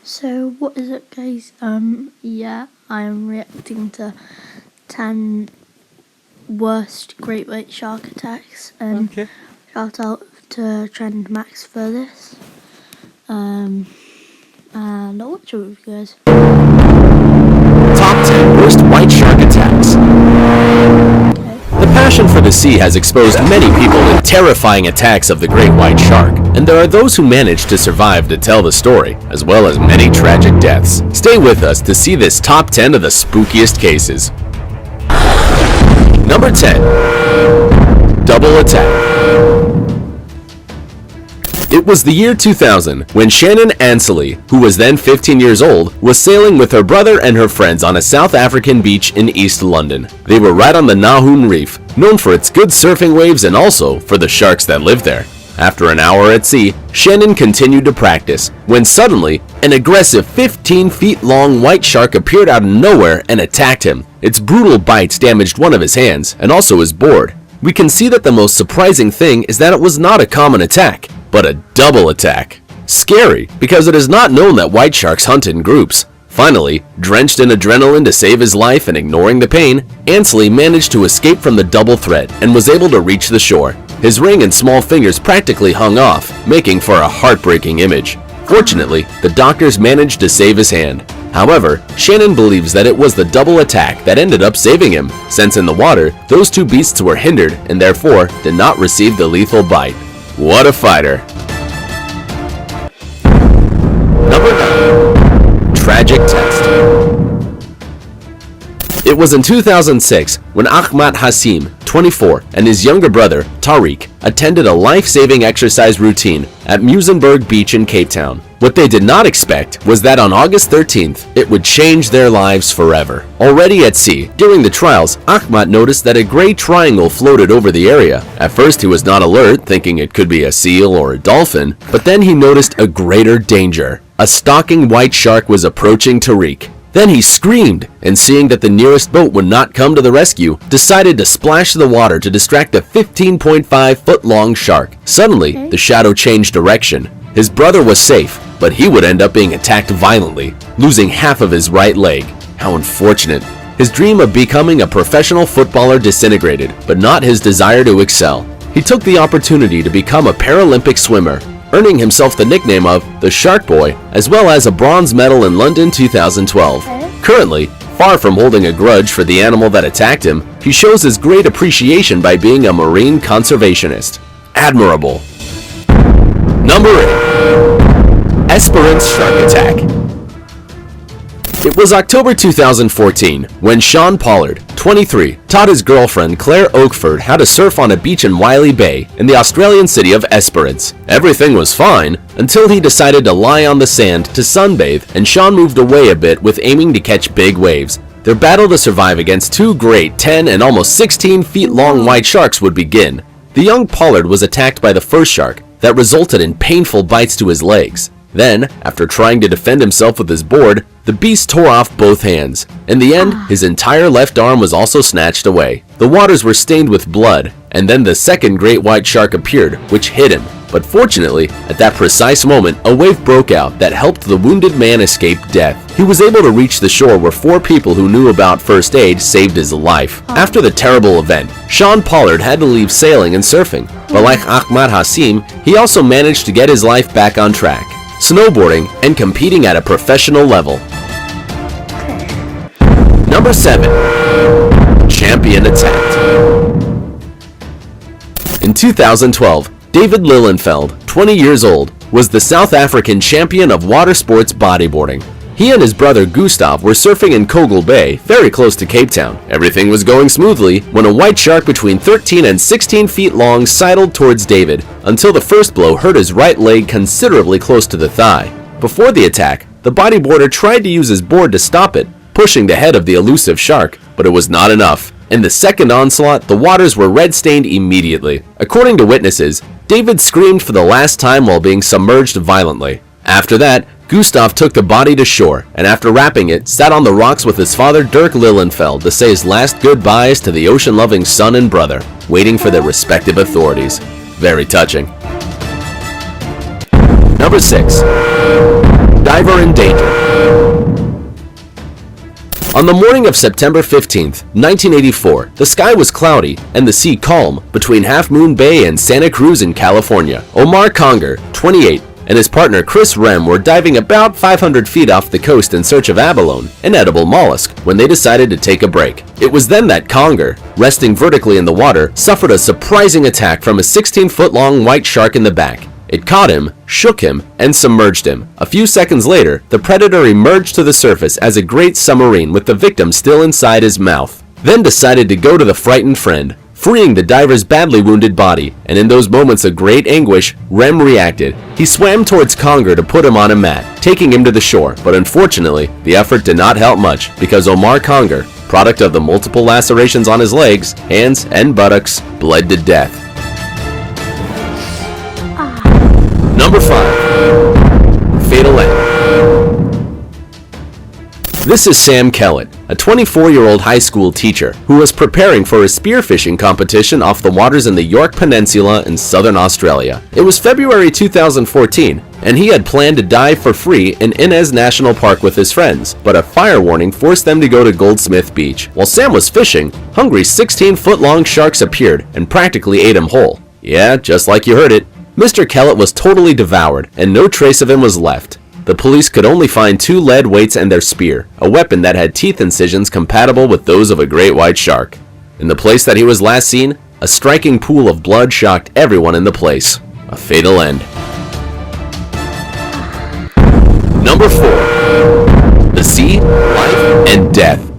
So what is up, guys? Yeah, I am reacting to 10 worst great white shark attacks. Okay. Shout out to Trend Max for this. And I'll watch it with you guys. Top 10 worst white shark attacks. The passion for the sea has exposed many people to terrifying attacks of the great white shark, and there are those who manage to survive to tell the story, as well as many tragic deaths. Stay with us to see this top 10 of the spookiest cases. Number 10. Double Attack. It was the year 2000 when Shannon Ansley, who was then 15 years old, was sailing with her brother and her friends on a South African beach in East London. They were right on the Nahoon Reef, known for its good surfing waves and also for the sharks that live there. After an hour at sea, Shannon continued to practice, when suddenly, an aggressive 15 feet long white shark appeared out of nowhere and attacked him. Its brutal bites damaged one of his hands and also his board. We can see that the most surprising thing is that it was not a common attack, but a double attack. Scary, because it is not known that white sharks hunt in groups. Finally, drenched in adrenaline to save his life and ignoring the pain, Ansley managed to escape from the double threat and was able to reach the shore. His ring and small fingers practically hung off, making for a heartbreaking image. Fortunately, the doctors managed to save his hand. However, Shannon believes that it was the double attack that ended up saving him, since in the water, those two beasts were hindered and therefore did not receive the lethal bite. What a fighter. Number 9. Tragic Test. It was in 2006 when Ahmad Hassim, 24, and his younger brother, Tariq, attended a life-saving exercise routine at Muizenberg Beach in Cape Town. What they did not expect was that on August 13th, it would change their lives forever. Already at sea, during the trials, Ahmad noticed that a gray triangle floated over the area. At first he was not alert, thinking it could be a seal or a dolphin, but then he noticed a greater danger. A stalking white shark was approaching Tariq. Then he screamed, and seeing that the nearest boat would not come to the rescue, decided to splash the water to distract the 15.5-foot-long shark. Suddenly, the shadow changed direction. His brother was safe, but he would end up being attacked violently, losing half of his right leg. How unfortunate. His dream of becoming a professional footballer disintegrated, but not his desire to excel. He took the opportunity to become a Paralympic swimmer, earning himself the nickname of the Shark Boy, as well as a bronze medal in London 2012. Currently, far from holding a grudge for the animal that attacked him, he shows his great appreciation by being a marine conservationist. Admirable. Number 8. Esperance Shark Attack. It was October 2014 when Sean Pollard, 23, taught his girlfriend Claire Oakford how to surf on a beach in Wiley Bay in the Australian city of Esperance. Everything was fine until he decided to lie on the sand to sunbathe, and Sean moved away a bit with aiming to catch big waves. Their battle to survive against two great 10 and almost 16 feet long white sharks would begin. The young Pollard was attacked by the first shark that resulted in painful bites to his legs. Then, after trying to defend himself with his board, the beast tore off both hands. In the end, his entire left arm was also snatched away. The waters were stained with blood, and then the second great white shark appeared, which hit him. But fortunately, at that precise moment, a wave broke out that helped the wounded man escape death. He was able to reach the shore where 4 people who knew about first aid saved his life. After the terrible event, Sean Pollard had to leave sailing and surfing, but like Ahmad Hassim, he also managed to get his life back on track, snowboarding and competing at a professional level. Number 7. Champion Attacked. In 2012, David Lilienfeld, 20 years old, was the South African champion of water sports bodyboarding. He and his brother Gustav were surfing in Kogel Bay, very close to Cape Town. Everything was going smoothly when a white shark between 13 and 16 feet long sidled towards David until the first blow hurt his right leg considerably close to the thigh. Before the attack, the bodyboarder tried to use his board to stop it, pushing the head of the elusive shark, but it was not enough. In the second onslaught, the waters were red-stained immediately. According to witnesses, David screamed for the last time while being submerged violently. After that, Gustav took the body to shore, and after wrapping it, sat on the rocks with his father Dirk Lilienfeld to say his last goodbyes to the ocean-loving son and brother, waiting for their respective authorities. Very touching. Number 6. diver in danger. On the morning of September 15th, 1984, the sky was cloudy and the sea calm between Half Moon Bay and Santa Cruz in California. Omar Conger, 28, and his partner Chris Rem were diving about 500 feet off the coast in search of abalone, an edible mollusk, when they decided to take a break. It was then that Conger, resting vertically in the water, suffered a surprising attack from a 16-foot-long white shark in the back. It caught him, shook him, and submerged him. A few seconds later, the predator emerged to the surface as a great submarine with the victim still inside his mouth, then decided to go to the frightened friend, freeing the diver's badly wounded body, and in those moments of great anguish, Rem reacted. He swam towards Conger to put him on a mat, taking him to the shore, but unfortunately, the effort did not help much because Omar Conger, product of the multiple lacerations on his legs, hands, and buttocks, bled to death. Number 5. Fatal End. This is Sam Kellett, a 24-year-old high school teacher who was preparing for a spearfishing competition off the waters in the Yorke Peninsula in southern Australia. It was February 2014, and he had planned to dive for free in Inez National Park with his friends, but a fire warning forced them to go to Goldsmith Beach. While Sam was fishing, hungry 16-foot-long sharks appeared and practically ate him whole. Yeah, just like you heard it. Mr. Kellett was totally devoured, and no trace of him was left. The police could only find 2 lead weights and their spear, a weapon that had teeth incisions compatible with those of a great white shark. In the place that he was last seen, a striking pool of blood shocked everyone in the place. A fatal end. Number 4. The Sea, Life, and Death.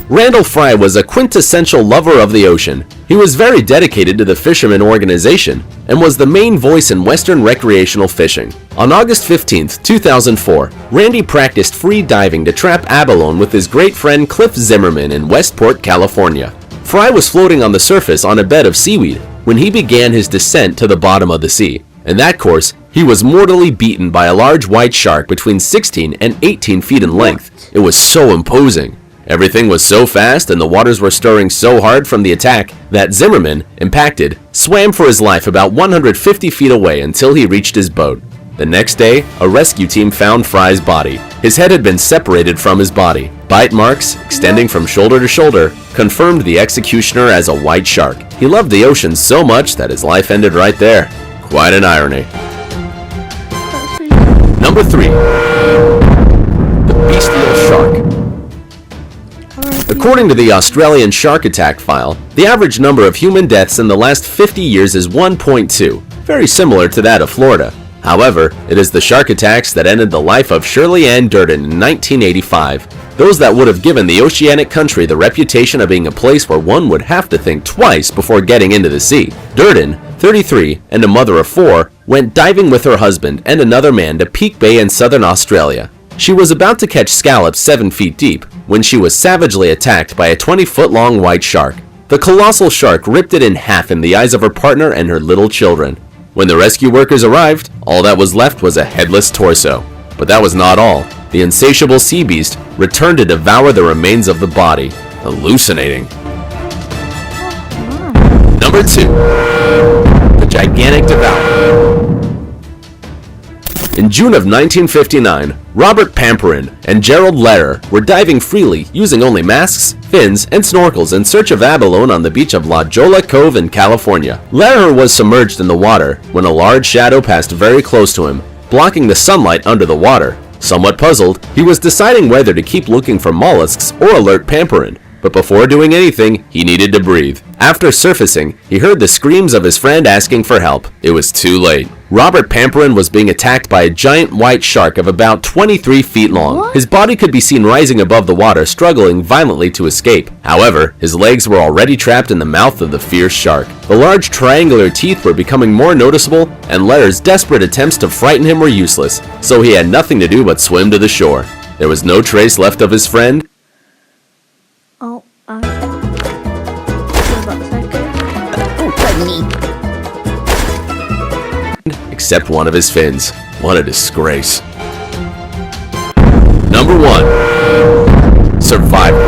Randall Fry was a quintessential lover of the ocean. He was very dedicated to the Fisherman Organization and was the main voice in Western recreational fishing. On August 15, 2004, Randy practiced free diving to trap abalone with his great friend Cliff Zimmerman in Westport, California. Fry was floating on the surface on a bed of seaweed when he began his descent to the bottom of the sea. In that course, he was mortally beaten by a large white shark between 16 and 18 feet in length. It was so imposing. Everything was so fast and the waters were stirring so hard from the attack that Zimmerman, impacted, swam for his life about 150 feet away until he reached his boat. The next day, a rescue team found Fry's body. His head had been separated from his body. Bite marks, extending from shoulder to shoulder, confirmed the executioner as a white shark. He loved the ocean so much that his life ended right there. Quite an irony. Number 3. The Bestial Shark. According to the Australian Shark Attack file, the average number of human deaths in the last 50 years is 1.2, very similar to that of Florida. However, it is the shark attacks that ended the life of Shirley Ann Durden in 1985, those that would have given the oceanic country the reputation of being a place where one would have to think twice before getting into the sea. Durden, 33, and a mother of 4, went diving with her husband and another man to Peak Bay in southern Australia. She was about to catch scallops 7 feet deep when she was savagely attacked by a 20-foot-long white shark. The colossal shark ripped it in half in the eyes of her partner and her little children. When the rescue workers arrived, all that was left was a headless torso. But that was not all. The insatiable sea beast returned to devour the remains of the body, hallucinating. Number 2. The Gigantic Devourer. In June of 1959, Robert Pamperin and Gerald Lehrer were diving freely using only masks, fins, and snorkels in search of abalone on the beach of La Jolla Cove in California. Lehrer was submerged in the water when a large shadow passed very close to him, blocking the sunlight under the water. Somewhat puzzled, he was deciding whether to keep looking for mollusks or alert Pamperin. But before doing anything, he needed to breathe. After surfacing, he heard the screams of his friend asking for help. It was too late. Robert Pamperin was being attacked by a giant white shark of about 23 feet long. What? His body could be seen rising above the water, struggling violently to escape. However, his legs were already trapped in the mouth of the fierce shark. The large triangular teeth were becoming more noticeable, and Lehrer's desperate attempts to frighten him were useless, so he had nothing to do but swim to the shore. There was no trace left of his friend. Oh, Except one of his fins. What a disgrace. Number 1. Survivor.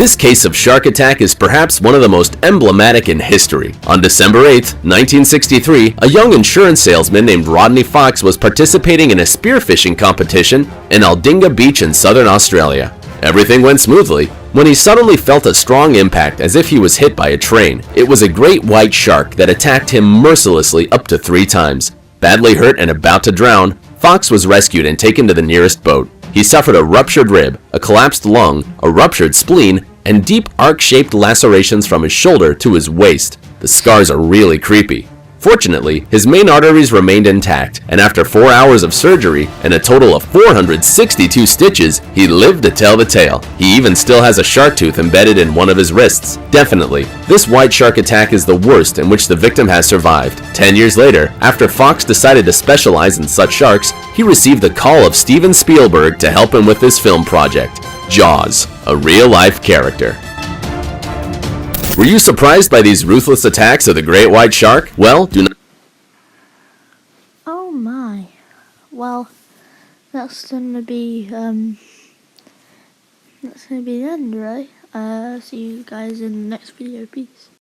This case of shark attack is perhaps one of the most emblematic in history. On December 8, 1963, a young insurance salesman named Rodney Fox was participating in a spearfishing competition in Aldinga Beach in southern Australia. Everything went smoothly when he suddenly felt a strong impact as if he was hit by a train. It was a great white shark that attacked him mercilessly up to 3 times. Badly hurt and about to drown, Fox was rescued and taken to the nearest boat. He suffered a ruptured rib, a collapsed lung, a ruptured spleen, and deep arc-shaped lacerations from his shoulder to his waist. The scars are really creepy. Fortunately, his main arteries remained intact, and after 4 hours of surgery and a total of 462 stitches, he lived to tell the tale. He even still has a shark tooth embedded in one of his wrists. Definitely, this white shark attack is the worst in which the victim has survived. 10 years later, after Fox decided to specialize in such sharks, he received the call of Steven Spielberg to help him with his film project, Jaws, a real-life character. Were you surprised by these ruthless attacks of the great white shark? Well, do not. Oh my. Well, that's gonna be the end, right? See you guys in the next video. Peace.